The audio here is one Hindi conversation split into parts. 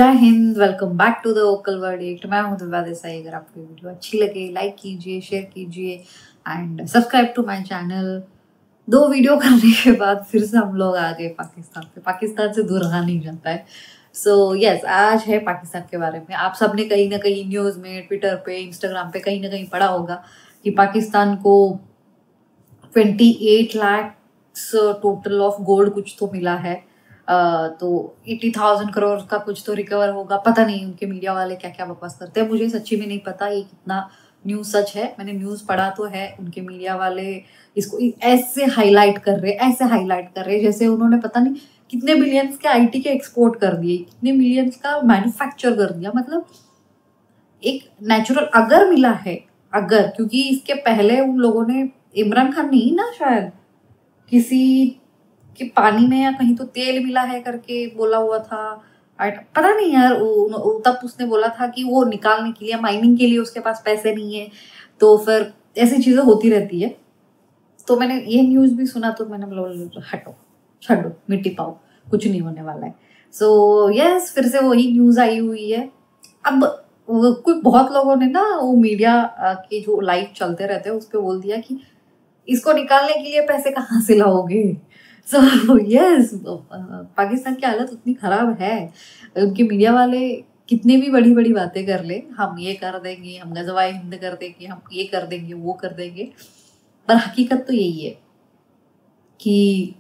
जय हिंद, welcome back to the vocal verdict. मैं हूं दिव्या देसाई। अगर आपको वीडियो अच्छी लगे लाइक कीजिए, शेयर कीजिए and subscribe to my channel. 2 video करने के बाद फिर से हम लोग आ गए पाकिस्तान पे। पाकिस्तान से दूर रहा नहीं जाता है। सो यस, आज है पाकिस्तान के बारे में। आप सबने कहीं ना कहीं न्यूज़ में, ट्विटर पे, इंस्टाग्राम पे कहीं ना कहीं पढ़ा होगा कि पाकिस्तान को 28 लाख टोटल ऑफ गोल्ड कुछ तो मिला है। तो 80,000 करोड़ का कुछ तो रिकवर होगा। पता नहीं उनके मीडिया वाले क्या क्या बकवास करते हैं, मुझे सच्ची में नहीं पता ये कितना न्यूज़ सच है। मैंने न्यूज़ पढ़ा तो है, उनके मीडिया वाले इसको ऐसे हाईलाइट कर रहे जैसे उन्होंने पता नहीं कितने बिलियंस के आईटी के एक्सपोर्ट कर दिए, कितने मिलियंस का मैन्युफैक्चर कर दिया। मतलब एक नेचुरल अगर मिला है, अगर, क्योंकि इसके पहले उन लोगों ने, इमरान खान नहीं ना शायद, किसी कि पानी में या कहीं तो तेल मिला है करके बोला हुआ था। पता नहीं यार, तब उसने बोला था कि वो निकालने के लिए, माइनिंग के लिए उसके पास पैसे नहीं है। तो फिर ऐसी चीज़ें होती रहती है। तो मैंने ये न्यूज़ भी सुना तो मैंने बोला हटो छो मिट्टी पाओ, कुछ नहीं होने वाला है। सो यस, फिर से वही न्यूज़ आई हुई है। अब कोई बहुत लोगों ने ना वो मीडिया के जो लाइव चलते रहते हैं उस पर बोल दिया कि इसको निकालने के लिए पैसे कहाँ से लाओगे। सो यस, पाकिस्तान की हालत उतनी खराब है। उनके मीडिया वाले कितने भी बड़ी बड़ी बातें कर ले, हम ये कर देंगे, हम गज़वाए हिंद कर देंगे, हम ये कर देंगे, वो कर देंगे, पर हकीकत तो यही है कि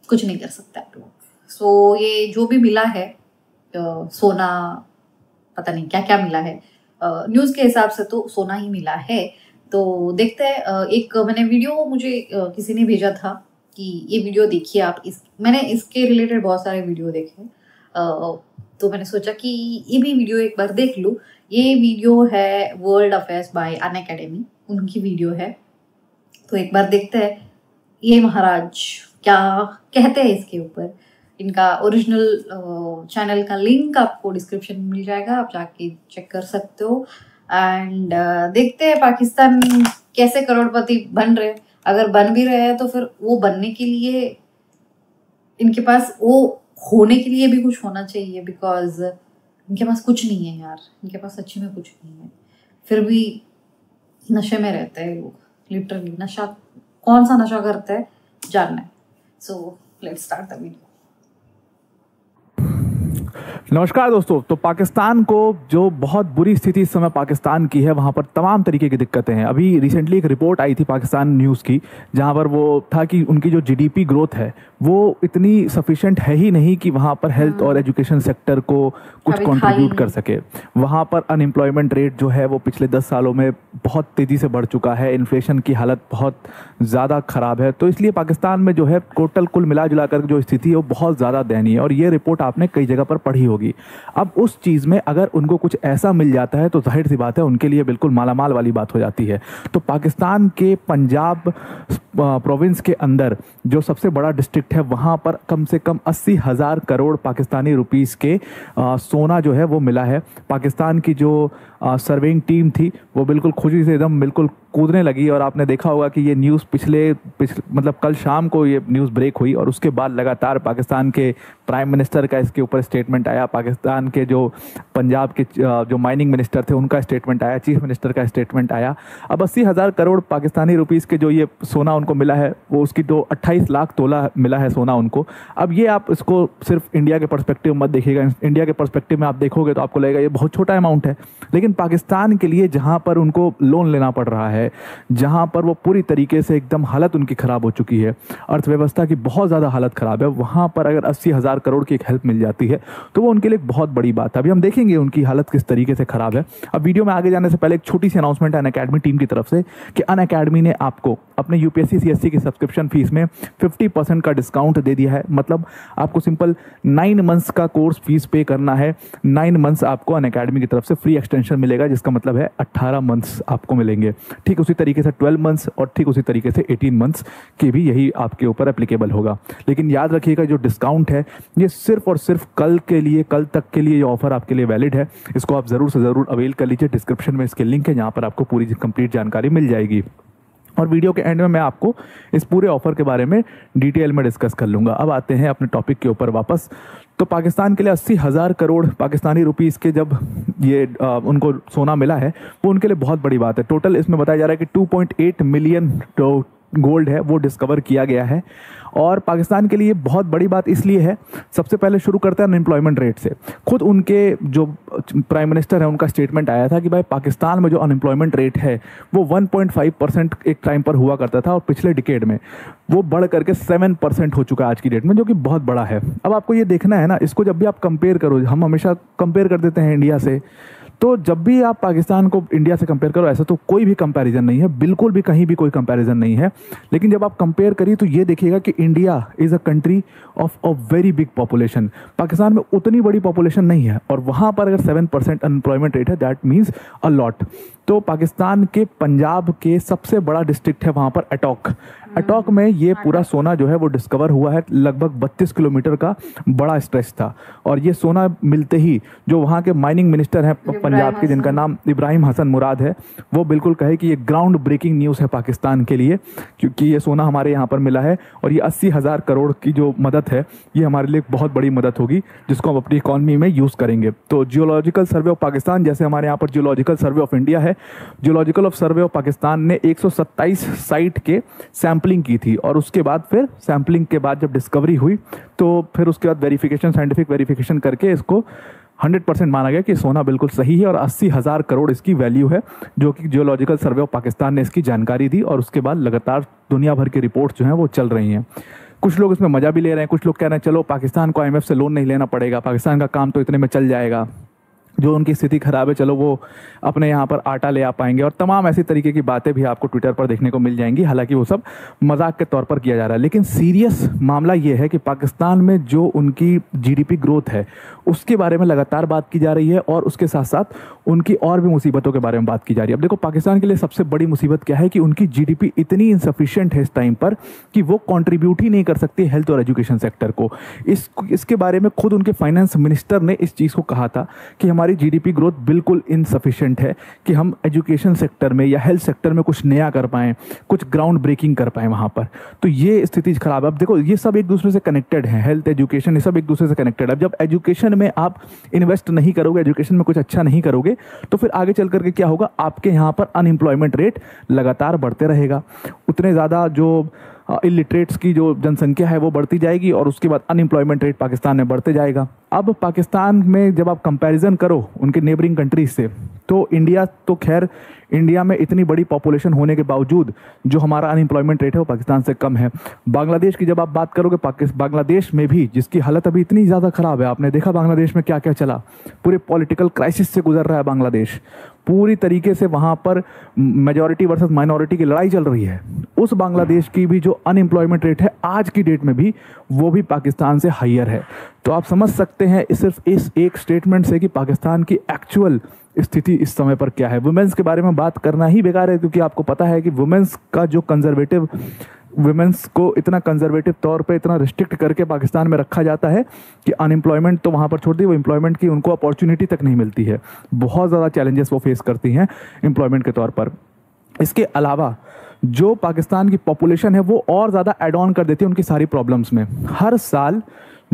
कुछ नहीं कर सकते आप लोग। सो ये जो भी मिला है, सोना, पता नहीं क्या क्या मिला है, न्यूज़ के हिसाब से तो सोना ही मिला है। तो देखते हैं। एक मैंने वीडियो, मुझे किसी ने भेजा था कि ये वीडियो देखिए आप। मैंने इसके रिलेटेड बहुत सारे वीडियो देखे, तो मैंने सोचा कि ये भी वीडियो एक बार देख लूँ। ये वीडियो है वर्ल्ड अफेयर्स बाय अनअकैडमी, उनकी वीडियो है। तो एक बार देखते हैं ये महाराज क्या कहते हैं इसके ऊपर। इनका ओरिजिनल चैनल का लिंक आपको डिस्क्रिप्शन में मिल जाएगा, आप जाके चेक कर सकते हो। एंड देखते हैं पाकिस्तान कैसे करोड़पति बन रहे। अगर बन भी रहे हैं तो फिर वो बनने के लिए इनके पास, वो होने के लिए भी कुछ होना चाहिए, बिकॉज इनके पास कुछ नहीं है यार, इनके पास सच्ची में कुछ नहीं है। फिर भी नशे में रहते हैं लोग, लिटरली। नशा, कौन सा नशा करते हैं जानना है। So let's start the video. नमस्कार दोस्तों। तो पाकिस्तान को जो बहुत बुरी स्थिति इस समय पाकिस्तान की है, वहाँ पर तमाम तरीके की दिक्कतें हैं। अभी रिसेंटली एक रिपोर्ट आई थी पाकिस्तान न्यूज़ की, जहाँ पर वो था कि उनकी जो जीडीपी ग्रोथ है वो इतनी सफिशिएंट है ही नहीं कि वहाँ पर हेल्थ और एजुकेशन सेक्टर को कुछ कंट्रीब्यूट कर सके। वहाँ पर अनएम्प्लॉयमेंट रेट जो है वो पिछले 10 सालों में बहुत तेज़ी से बढ़ चुका है। इन्फ्लेशन की हालत बहुत ज़्यादा ख़राब है। तो इसलिए पाकिस्तान में जो है टोटल कुल मिला जुला कर जो स्थिति है वो बहुत ज़्यादा दयनीय है। और ये रिपोर्ट आपने कई जगह पर पढ़ी होगी। अब उस चीज़ में अगर उनको कुछ ऐसा मिल जाता है तो जाहिर सी बात है उनके लिए बिल्कुल मालामाल वाली बात हो जाती है। तो पाकिस्तान के पंजाब प्रोविंस के अंदर जो सबसे बड़ा डिस्ट्रिक्ट है, वहाँ पर कम से कम 80,000 करोड़ पाकिस्तानी रुपीस के सोना जो है वो मिला है। पाकिस्तान की जो सर्वेइंग टीम थी वो बिल्कुल खुशी से एकदम बिल्कुल कूदने लगी। और आपने देखा होगा कि ये न्यूज़ पिछले मतलब कल शाम को ये न्यूज़ ब्रेक हुई और उसके बाद लगातार पाकिस्तान के प्राइम मिनिस्टर का इसके ऊपर स्टेटमेंट आया, पाकिस्तान के जो पंजाब के जो माइनिंग मिनिस्टर थे उनका स्टेटमेंट आया, चीफ मिनिस्टर का स्टेटमेंट आया। अब 80,000 करोड़ पाकिस्तानी रुपीस के जो ये सोना उनको मिला है वो उसकी तो 28 लाख तोला मिला है सोना उनको। अब ये आप इसको सिर्फ इंडिया के पर्सपेक्टिव मत देखिएगा। इंडिया के पर्सपेक्टिव में आप देखोगे तो आपको लगेगा ये बहुत छोटा अमाउंट है, लेकिन पाकिस्तान के लिए जहाँ पर उनको लोन लेना पड़ रहा है, जहाँ पर वो पूरी तरीके से एकदम हालत उनकी ख़राब हो चुकी है, अर्थव्यवस्था की बहुत ज़्यादा हालत ख़राब है, वहाँ पर अगर 80,000 करोड़ की एक हेल्प मिल जाती है तो वो उनके लिए बहुत बड़ी बात है। अभी हम देखेंगे उनकी हालत किस तरीके से ख़राब है। अब वीडियो में आगे जाने से पहले एक छोटी सी अनाउंसमेंट है अनअकैडमी टीम की तरफ से कि अनअकैडमी ने आपको अपने यूपीएससी सीएससी की सब्सक्रिप्शन फीस में 50% का डिस्काउंट दे दिया है। मतलब आपको सिंपल 9 मंथ्स का कोर्स फीस पे करना है। 9 मंथ्स आपको अनअकैडमी की तरफ से फ्री एक्सटेंशन मिलेगा, जिसका मतलब है 18 मंथ्स आपको मिलेंगे। ठीक उसी तरीके से 12 मंथ्स और ठीक उसी तरीके से 18 मंथ्स की भी यही आपके ऊपर एप्लीकेबल होगा। लेकिन याद रखिएगा जो डिस्काउंट है ये सिर्फ और सिर्फ कल के लिए, कल तक के लिए ये ऑफर आपके लिए वैलिड है। इसको आप ज़रूर से ज़रूर अवेल कर लीजिए। डिस्क्रिप्शन में इसके लिंक है, जहाँ पर आपको पूरी कंप्लीट जानकारी मिल जाएगी। और वीडियो के एंड में मैं आपको इस पूरे ऑफर के बारे में डिटेल में डिस्कस कर लूँगा। अब आते हैं अपने टॉपिक के ऊपर वापस। तो पाकिस्तान के लिए 80,000 करोड़ पाकिस्तानी रुपीस के जब ये उनको सोना मिला है, वो उनके लिए बहुत बड़ी बात है। टोटल इसमें बताया जा रहा है कि 2.8 मिलियन गोल्ड है वो डिस्कवर किया गया है। और पाकिस्तान के लिए बहुत बड़ी बात इसलिए है, सबसे पहले शुरू करते हैं अनएम्प्लॉयमेंट रेट से। खुद उनके जो प्राइम मिनिस्टर है उनका स्टेटमेंट आया था कि भाई पाकिस्तान में जो अनएम्प्लॉयमेंट रेट है वो 1.5% एक टाइम पर हुआ करता था, और पिछले डिकेड में वो बढ़ करके 7% हो चुका है आज की डेट में, जो कि बहुत बड़ा है। अब आपको ये देखना है ना, इसको जब भी आप कंपेयर करो, हम हमेशा कंपेयर कर देते हैं इंडिया से, तो जब भी आप पाकिस्तान को इंडिया से कंपेयर करो, ऐसा तो कोई भी कंपैरिजन नहीं है, बिल्कुल भी कहीं भी कोई कंपैरिजन नहीं है। लेकिन जब आप कंपेयर करिए तो ये देखिएगा कि India is a country of a very big population. Pakistan में उतनी बड़ी पॉपुलेशन नहीं है, और वहाँ पर अगर 7% अनएम्प्लॉयमेंट रेट है, दैट मीन्स अ लॉट। तो पाकिस्तान के पंजाब के सबसे बड़ा डिस्ट्रिक्ट है वहाँ पर अटॉक। अटॉक में ये पूरा सोना जो है वो डिस्कवर हुआ है, लगभग 32 किलोमीटर का बड़ा स्ट्रेच था। और ये सोना मिलते ही जो वहाँ के माइनिंग मिनिस्टर हैं पंजाब के, जिनका नाम इब्राहिम हसन मुराद है, वो बिल्कुल कहे कि ये ग्राउंड ब्रेकिंग न्यूज़ है पाकिस्तान के लिए, क्योंकि ये सोना हमारे यहाँ पर मिला है और ये 80,000 करोड़ की जो मदद है ये हमारे लिए बहुत बड़ी मदद होगी, जिसको हम अपनी इकॉनमी में यूज़ करेंगे। तो जियोलॉजिकल सर्वे ऑफ पाकिस्तान, जैसे हमारे यहाँ पर जियोलॉजिकल सर्वे ऑफ इंडिया है, geological of survey of Pakistan ने 127 साइट के सैम्पलिंग की थी, और उसके बाद फिर सैम्पलिंग के बाद जब डिस्कवरी हुई तो फिर उसके बाद वेरिफिकेशन, साइंटिफिक वेरिफिकेशन करके इसको 100% माना गया कि सोना बिल्कुल सही है, और 80,000 करोड़ इसकी वैल्यू है, जो कि जियोलॉजिकल सर्वे ऑफ पाकिस्तान ने इसकी जानकारी दी। और उसके बाद लगातार दुनिया भर की रिपोर्ट्स जो हैं वो चल रही हैं। कुछ लोग इसमें मज़ा भी ले रहे हैं, कुछ लोग कह रहे हैं चलो पाकिस्तान को IMF से लोन नहीं लेना पड़ेगा, पाकिस्तान का काम तो इतने में चल जाएगा, जो उनकी स्थिति खराब है चलो वो अपने यहाँ पर आटा ले आ पाएंगे, और तमाम ऐसी तरीके की बातें भी आपको ट्विटर पर देखने को मिल जाएंगी। हालांकि वो सब मजाक के तौर पर किया जा रहा है, लेकिन सीरियस मामला ये है कि पाकिस्तान में जो उनकी GDP ग्रोथ है उसके बारे में लगातार बात की जा रही है, और उसके साथ साथ उनकी और भी मुसीबतों के बारे में बात की जा रही है। अब देखो पाकिस्तान के लिए सबसे बड़ी मुसीबत क्या है कि उनकी GDP इतनी इनसफिशिएंट है इस टाइम पर कि वो कंट्रीब्यूट ही नहीं कर सकती हेल्थ और एजुकेशन सेक्टर को। इसके बारे में खुद उनके फाइनेंस मिनिस्टर ने इस चीज़ को कहा था कि हमारी GDP ग्रोथ बिल्कुल इनसफिशिएंट है कि हम एजुकेशन सेक्टर में या हेल्थ सेक्टर में कुछ नया कर पाएँ, कुछ ग्राउंड ब्रेकिंग कर पाएँ वहाँ पर। तो ये स्थिति खराब है। अब देखो ये सब एक दूसरे से कनेक्टेड है, हेल्थ एजुकेशन ये सब एक दूसरे से कनेक्टेड है। अब जब एजुकेशन में आप इन्वेस्ट नहीं करोगे, एजुकेशन में कुछ अच्छा नहीं करोगे, तो फिर आगे चल करके क्या होगा, आपके यहाँ पर अनएम्प्लॉयमेंट रेट लगातार बढ़ते रहेगा। उतने ज़्यादा जो इलिटरेट्स की जो जनसंख्या है वो बढ़ती जाएगी, और उसके बाद अनएम्प्लॉयमेंट रेट पाकिस्तान में बढ़ते जाएगा। अब पाकिस्तान में जब आप कंपैरिजन करो उनके नेबरिंग कंट्रीज से, तो इंडिया तो खैर, इंडिया में इतनी बड़ी पॉपुलेशन होने के बावजूद जो हमारा अनएम्प्लॉयमेंट रेट है वो पाकिस्तान से कम है। बांग्लादेश की जब आप बात करोगे, बांग्लादेश में भी जिसकी हालत अभी इतनी ज़्यादा ख़राब है, आपने देखा बांग्लादेश में क्या क्या चला, पूरे पॉलिटिकल क्राइसिस से गुजर रहा है बांग्लादेश, पूरी तरीके से वहाँ पर मेजॉरिटी वर्सेस माइनॉरिटी की लड़ाई चल रही है। उस बांग्लादेश की भी जो अनएम्प्लॉयमेंट रेट है आज की डेट में भी, वो भी पाकिस्तान से हायर है। तो आप समझ सकते हैं सिर्फ इस एक स्टेटमेंट से कि पाकिस्तान की एक्चुअल स्थिति इस समय पर क्या है। वुमेन्स के बारे में बात करना ही बेकार है, क्योंकि आपको पता है कि वुमेन्स का जो कंजर्वेटिव, वुमेन्स को इतना कंजर्वेटिव तौर पे इतना रिस्ट्रिक्ट करके पाकिस्तान में रखा जाता है कि अनएम्प्लॉयमेंट तो वहाँ पर छोड़ दी, वो एम्प्लॉयमेंट की उनको अपॉर्चुनिटी तक नहीं मिलती है। बहुत ज़्यादा चैलेंजेस वो फेस करती हैं एम्प्लॉयमेंट के तौर पर। इसके अलावा जो पाकिस्तान की पॉपुलेशन है वो और ज़्यादा एड ऑन कर देती है उनकी सारी प्रॉब्लम्स में। हर साल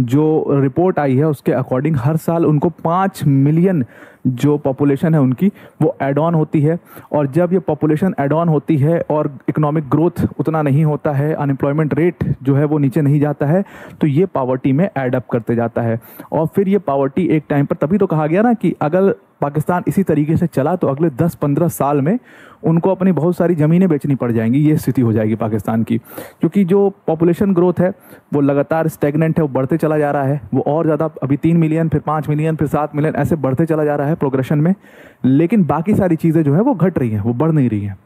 जो रिपोर्ट आई है उसके अकॉर्डिंग हर साल उनको 5 मिलियन जो पॉपुलेशन है उनकी वो ऐड ऑन होती है, और जब ये पॉपुलेशन ऐड ऑन होती है और इकोनॉमिक ग्रोथ उतना नहीं होता है, अनएम्प्लॉयमेंट रेट जो है वो नीचे नहीं जाता है, तो ये पावर्टी में ऐड अप करते जाता है। और फिर ये पावर्टी एक टाइम पर, तभी तो कहा गया ना कि अगर पाकिस्तान इसी तरीके से चला तो अगले 10-15 साल में उनको अपनी बहुत सारी ज़मीनें बेचनी पड़ जाएंगी। ये स्थिति हो जाएगी पाकिस्तान की, क्योंकि जो पॉपुलेशन ग्रोथ है वो लगातार स्टैग्नेंट है, वो बढ़ते चला जा रहा है। वो और ज़्यादा, अभी 3 मिलियन, फिर 5 मिलियन, फिर 7 मिलियन, ऐसे बढ़ते चला जा रहा है प्रोग्रेशन में। लेकिन बाकी सारी चीज़ें जो है वो घट रही हैं, वो बढ़ नहीं रही हैं।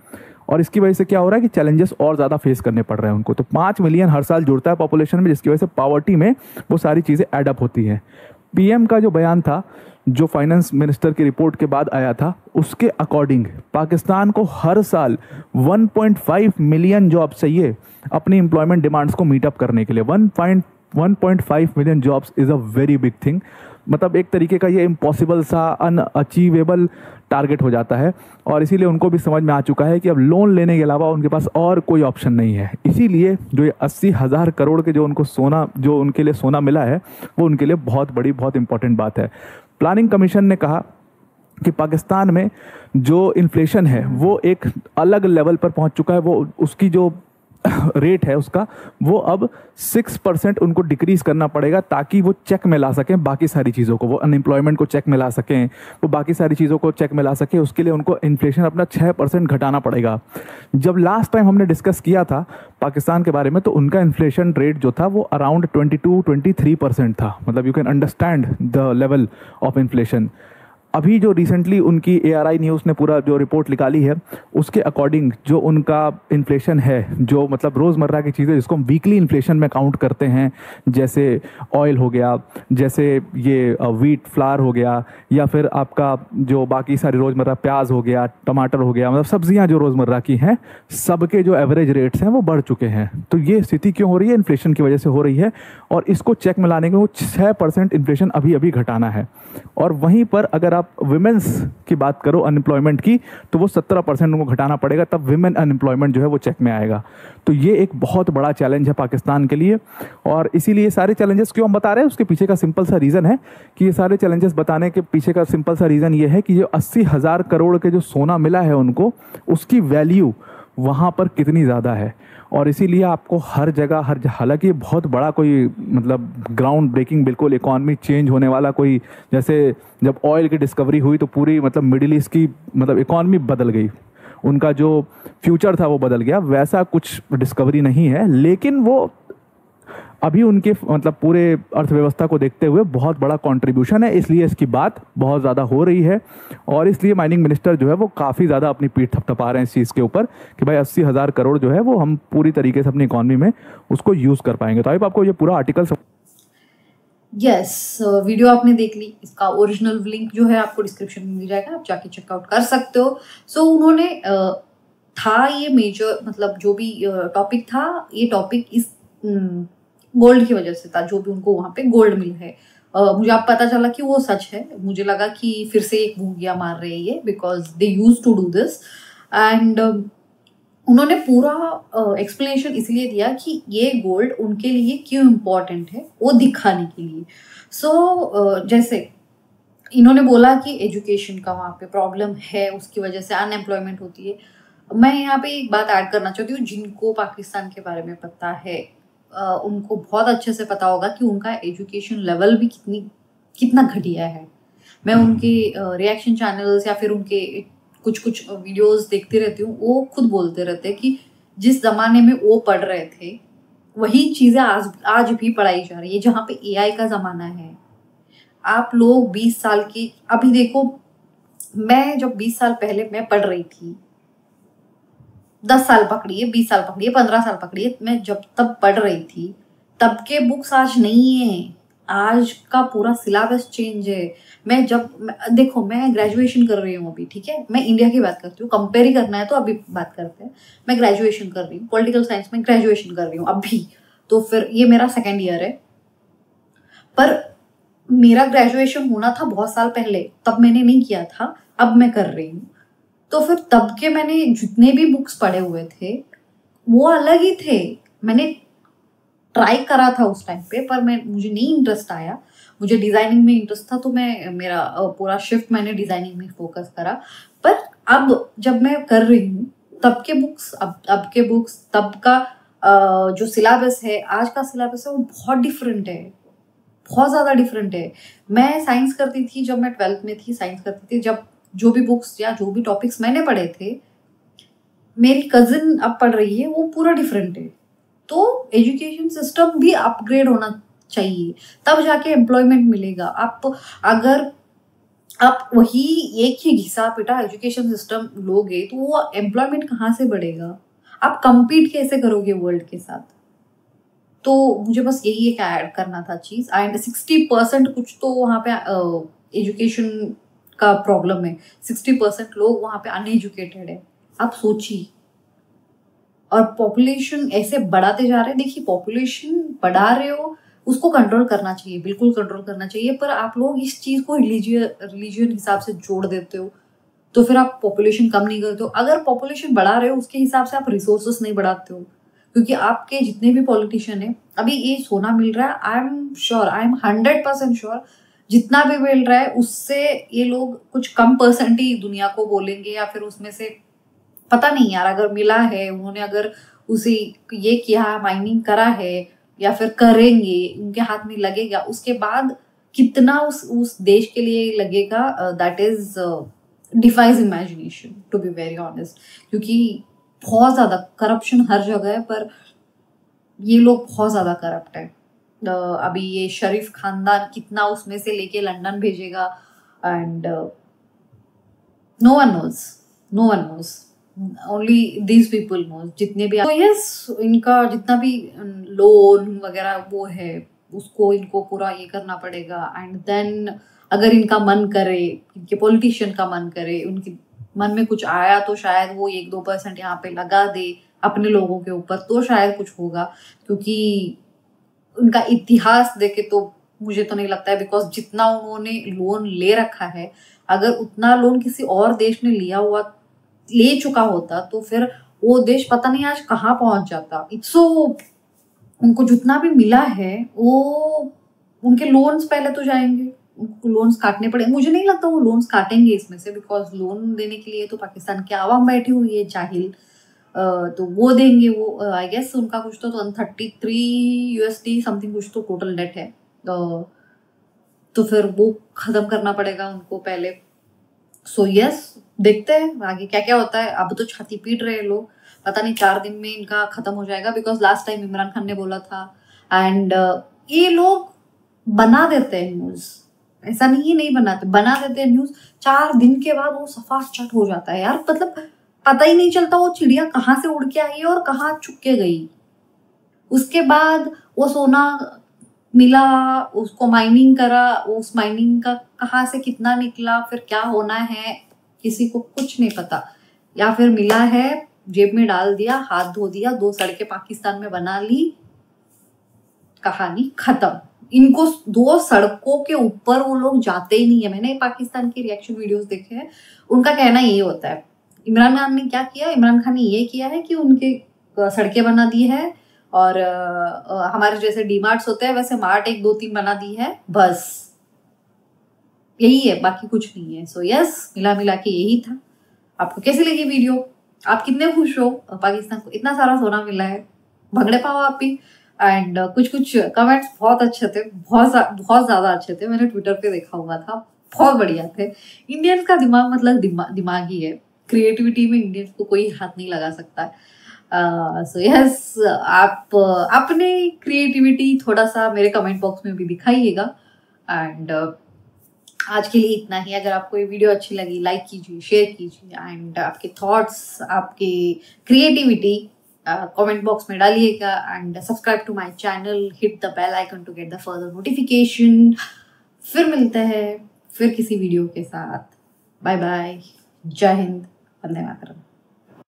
और इसकी वजह से क्या हो रहा है कि चैलेंजेस और ज़्यादा फेस करने पड़ रहे हैं उनको। तो 5 मिलियन हर साल जुड़ता है पॉपुलेशन में, जिसकी वजह से पावर्टी में वो सारी चीज़ें एड अप होती हैं। PM का जो बयान था, जो फाइनेंस मिनिस्टर की रिपोर्ट के बाद आया था, उसके अकॉर्डिंग पाकिस्तान को हर साल 1.5 मिलियन जॉब्स चाहिए अपनी एम्प्लॉयमेंट डिमांड्स को मीटअप करने के लिए। 1.5 million jobs is a very big thing. मतलब एक तरीके का ये इम्पॉसिबल सा अनअचीवेबल टारगेट हो जाता है। और इसीलिए उनको भी समझ में आ चुका है कि अब लोन लेने के अलावा उनके पास और कोई ऑप्शन नहीं है। इसीलिए जो ये 80,000 करोड़ के जो उनको सोना, जो उनके लिए सोना मिला है, वो उनके लिए बहुत बड़ी, बहुत इंपॉर्टेंट बात है। प्लानिंग कमीशन ने कहा कि पाकिस्तान में जो इन्फ्लेशन है वो एक अलग लेवल पर पहुंच चुका है। वो उसकी जो रेट है उसका, वो अब 6% उनको डिक्रीज करना पड़ेगा ताकि वो चेक में ला सकें बाकी सारी चीज़ों को, वो अनएम्प्लॉयमेंट को चेक में ला सकें, वो बाकी सारी चीज़ों को चेक में ला सकें। उसके लिए उनको इन्फ्लेशन अपना 6% घटाना पड़ेगा। जब लास्ट टाइम हमने डिस्कस किया था पाकिस्तान के बारे में, तो उनका इन्फ्लेशन रेट जो था वो अराउंड 22-23% था। मतलब you can understand the level of inflation. अभी जो रिसेंटली उनकी ARI न्यूज़ ने पूरा जो रिपोर्ट निकाली है, उसके अकॉर्डिंग जो उनका इन्फ्लेशन है, जो मतलब रोज़मर्रा की चीज़ें जिसको हम वीकली इन्फ्लेशन में काउंट करते हैं, जैसे ऑयल हो गया, जैसे ये वीट फ्लावर हो गया, या फिर आपका जो बाकी सारी रोज़मर्रा प्याज हो गया, टमाटर हो गया, मतलब सब्जियां जो रोज़मर्रा की हैं, सबके जो एवरेज रेट्स हैं वो बढ़ चुके हैं। तो ये स्थिति क्यों हो रही है? इन्फ्लेशन की वजह से हो रही है। और इसको चेक में लाने के वो 6% इन्फ्लेशन अभी अभी घटाना है। और वहीं पर अगर आप विमेंस की बात करो अनएम्प्लॉयमेंट की, तो वो 17% उनको घटाना पड़ेगा, तब विमेन अनएम्प्लॉयमेंट जो है वो चेक में आएगा। तो ये एक बहुत बड़ा चैलेंज है पाकिस्तान के लिए। और इसीलिए सारे चैलेंजेस क्यों हम बता रहे हैं, उसके पीछे का सिंपल सा रीज़न है कि ये सारे चैलेंजेस बताने के पीछे का सिंपल सा रीज़न ये है कि जो 80,000 करोड़ के जो सोना मिला है उनको, उसकी वैल्यू वहाँ पर कितनी ज़्यादा है। और इसीलिए आपको हर जगह हालांकि बहुत बड़ा कोई मतलब ग्राउंड ब्रेकिंग, बिल्कुल इकॉनमी चेंज होने वाला कोई, जैसे जब ऑयल की डिस्कवरी हुई तो पूरी मतलब मिडिल ईस्ट की मतलब इकॉनमी बदल गई, उनका जो फ्यूचर था वो बदल गया, वैसा कुछ डिस्कवरी नहीं है। लेकिन वो अभी उनके मतलब पूरे अर्थव्यवस्था को देखते हुए बहुत बड़ा कंट्रीब्यूशन है, इसलिए इसकी बात बहुत ज़्यादा हो रही है। और इसलिए माइनिंग मिनिस्टर जो है वो काफ़ी ज़्यादा अपनी पीठ थपथपा रहे हैं इस चीज़ के ऊपर कि भाई 80,000 करोड़ जो है वो हम पूरी तरीके से अपनी इकॉनमी में उसको यूज़ कर पाएंगे। तो आपको ये पूरा आर्टिकल यस, वीडियो आपने देख ली। इसका ओरिजिनल लिंक जो है आपको डिस्क्रिप्शन में मिल जाएगा, आप जाके चेकआउट कर सकते हो। सो उन्होंने था ये मेजर, मतलब जो भी टॉपिक था, ये टॉपिक इस गोल्ड की वजह से था, जो भी उनको वहां पे गोल्ड मिला है। मुझे अब पता चला कि वो सच है। मुझे लगा कि फिर से एक भूंगिया मार रहे हैं ये, because they use to do this. And उन्होंने पूरा एक्सप्लेनेशन इसलिए दिया कि ये गोल्ड उनके लिए क्यों इम्पोर्टेंट है, वो दिखाने के लिए। सो जैसे इन्होंने बोला कि एजुकेशन का वहाँ पे प्रॉब्लम है, उसकी वजह से अनएम्प्लॉयमेंट होती है। मैं यहाँ पे एक बात ऐड करना चाहती हूँ, जिनको पाकिस्तान के बारे में पता है उनको बहुत अच्छे से पता होगा कि उनका एजुकेशन लेवल भी कितना घटिया है। मैं उनके रिएक्शन चैनल्स या फिर उनके कुछ वीडियोस देखती रहती हूँ, वो खुद बोलते रहते हैं कि जिस ज़माने में वो पढ़ रहे थे वही चीज़ें आज भी पढ़ाई जा रही है, जहाँ पे AI का ज़माना है। आप लोग 20 साल की, अभी देखो, मैं जब 20 साल पहले मैं पढ़ रही थी, 10 साल पकड़िए, 20 साल पकड़िए, 15 साल पकड़िए, मैं जब तब पढ़ रही थी तब के बुक्स आज नहीं है। आज का पूरा सिलेबस चेंज है। देखो, मैं ग्रेजुएशन कर रही हूँ अभी, ठीक है, मैं इंडिया की बात करती हूँ, कंपेयर ही करना है तो अभी बात करते हैं। मैं ग्रेजुएशन कर रही हूँ, पॉलिटिकल साइंस में ग्रेजुएशन कर रही हूँ अभी, तो फिर ये मेरा 2nd ईयर है। पर मेरा ग्रेजुएशन होना था बहुत साल पहले, तब मैंने नहीं किया था, अब मैं कर रही हूँ। तो फिर तब के मैंने जितने भी बुक्स पढ़े हुए थे वो अलग ही थे। मैंने ट्राई करा था उस टाइम पे, पर मुझे नहीं इंटरेस्ट आया। मुझे डिजाइनिंग में इंटरेस्ट था, तो मेरा पूरा शिफ्ट मैंने डिजाइनिंग में फोकस करा। पर अब जब मैं कर रही हूँ, तब के बुक्स, अब के बुक्स, तब का जो सिलेबस है, आज का सिलेबस है, वो बहुत डिफरेंट है, बहुत ज़्यादा डिफरेंट है। मैं साइंस करती थी, जब मैं 12th में थी साइंस करती थी, जब जो भी बुक्स या जो भी टॉपिक्स मैंने पढ़े थे, मेरी कजिन अब पढ़ रही है, वो पूरा डिफरेंट है। तो एजुकेशन सिस्टम भी अपग्रेड होना चाहिए, तब जाके एम्प्लॉयमेंट मिलेगा। अगर आप वही एक ही घिसा पिटा एजुकेशन सिस्टम लोगे तो वो एम्प्लॉयमेंट कहाँ से बढ़ेगा? आप compete कैसे करोगे वर्ल्ड के साथ? तो मुझे बस यही एक ऐड करना था चीज। एंड 60% कुछ तो वहाँ पे एजुकेशन का प्रॉब्लम है। 60% लोग वहाँ पे अनएजुकेटेड है। आप सोचिए, और पॉपुलेशन ऐसे बढ़ाते जा रहे हैं। देखिए, पॉपुलेशन बढ़ा रहे हो, उसको कंट्रोल करना चाहिए, बिल्कुल कंट्रोल करना चाहिए। पर आप लोग इस चीज को रिलीजियन हिसाब से जोड़ देते हो, तो फिर आप पॉपुलेशन कम नहीं करते हो। अगर पॉपुलेशन बढ़ा रहे हो उसके हिसाब से आप रिसोर्सेस नहीं बढ़ाते हो, क्योंकि आपके जितने भी पॉलिटिशियन है, अभी ये सोना मिल रहा है, I am sure, I am 100% sure, जितना भी मिल रहा है उससे ये लोग कुछ कम परसेंट ही दुनिया को बोलेंगे, या फिर उसमें से पता नहीं यार, अगर मिला है उन्होंने, अगर उसे ये किया, माइनिंग करा है या फिर करेंगे, उनके हाथ में लगेगा, उसके बाद कितना उस देश के लिए लगेगा, that is defies imagination, to be very honest. क्योंकि बहुत ज्यादा करप्शन हर जगह है, पर ये लोग बहुत ज्यादा करप्ट है। अभी ये शरीफ खानदान कितना उसमें से लेके लंदन भेजेगा, and no one knows, no one knows, only these people knows, जितने भी। तो यस, इनका जितना भी लोन वगैरह वो है, उसको इनको पूरा ये करना पड़ेगा। एंड देन अगर इनका मन करे, इनके पॉलिटिशियन का मन करे, उनके मन में कुछ आया, तो शायद वो 1-2% यहाँ पे लगा दे अपने लोगों के ऊपर, तो शायद कुछ होगा। क्योंकि उनका इतिहास देखे तो मुझे तो नहीं लगता है, बिकॉज जितना उन्होंने लोन ले रखा है, अगर उतना लोन किसी और देश ने ले चुका होता, तो फिर वो देश पता नहीं आज कहाँ पहुंच जाता। सो उनको जितना भी मिला है, वो उनके लोन्स पहले तो जाएंगे, उनको लोन्स काटने पड़े। मुझे नहीं लगता वो लोन्स काटेंगे इसमें से, बिकॉज लोन देने के लिए तो पाकिस्तान की आवाम बैठी हुई है जाहिल, तो वो देंगे। वो आई गेस उनका कुछ तो 133 USD समथिंग कुछ तो टोटल डेट है, तो फिर वो खत्म करना पड़ेगा उनको पहले। सो यस, देखते हैं आगे क्या क्या होता है। अब तो छाती पीट रहे हैं लोग, पता नहीं 4 दिन में इनका खत्म हो जाएगा, because last time Imran Khan ने बोला था। एंड ये लोग बना देते हैं न्यूज, ऐसा नहीं है नहीं बनाते, बना देते हैं न्यूज, 4 दिन के बाद वो सफा चट हो जाता है यार। मतलब पता ही नहीं चलता वो चिड़िया कहाँ से उड़ के आई और कहाँ छुप के गई। उसके बाद वो सोना मिला, उसको माइनिंग करा, उस माइनिंग का कहाँ से कितना निकला, फिर क्या होना है, किसी को कुछ नहीं पता। या फिर मिला है, जेब में डाल दिया, हाथ धो दिया, 2 सड़कें पाकिस्तान में बना ली, कहानी खत्म। इनको 2 सड़कों के ऊपर वो लोग जाते ही नहीं है। मैंने पाकिस्तान के रिएक्शन वीडियोस देखे हैं, उनका कहना ये होता है, इमरान खान ने क्या किया, इमरान खान ने ये किया है कि उनके सड़कें बना दी है, और हमारे जैसे डीमार्ट्स होते हैं वैसे मार्ट 1-2-3 बना दी है, बस यही है, बाकी कुछ नहीं है। सो यस, मिला के यही था। आपको कैसी लगी वीडियो? आप कितने खुश हो पाकिस्तान को इतना सारा सोना मिला है? भगड़े पाओ आप भी। एंड कुछ कमेंट्स बहुत अच्छे थे, बहुत ज्यादा अच्छे थे, मैंने ट्विटर पे देखा हुआ था, बहुत बढ़िया थे। इंडियंस का दिमाग मतलब दिमागी है, क्रिएटिविटी में इंडियंस को कोई हाथ नहीं लगा सकता है। सो यस, आप अपने क्रिएटिविटी थोड़ा सा मेरे कमेंट बॉक्स में भी दिखाइएगा। एंड आज के लिए इतना ही। अगर आपको ये वीडियो अच्छी लगी, लाइक कीजिए, शेयर कीजिए, एंड आपके थॉट्स, आपके क्रिएटिविटी कमेंट बॉक्स में डालिएगा। And subscribe to my channel, hit the bell icon to get the further notification. फिर मिलते हैं फिर किसी वीडियो के साथ। बाय बाय, जय हिंद, वंदे मातरम।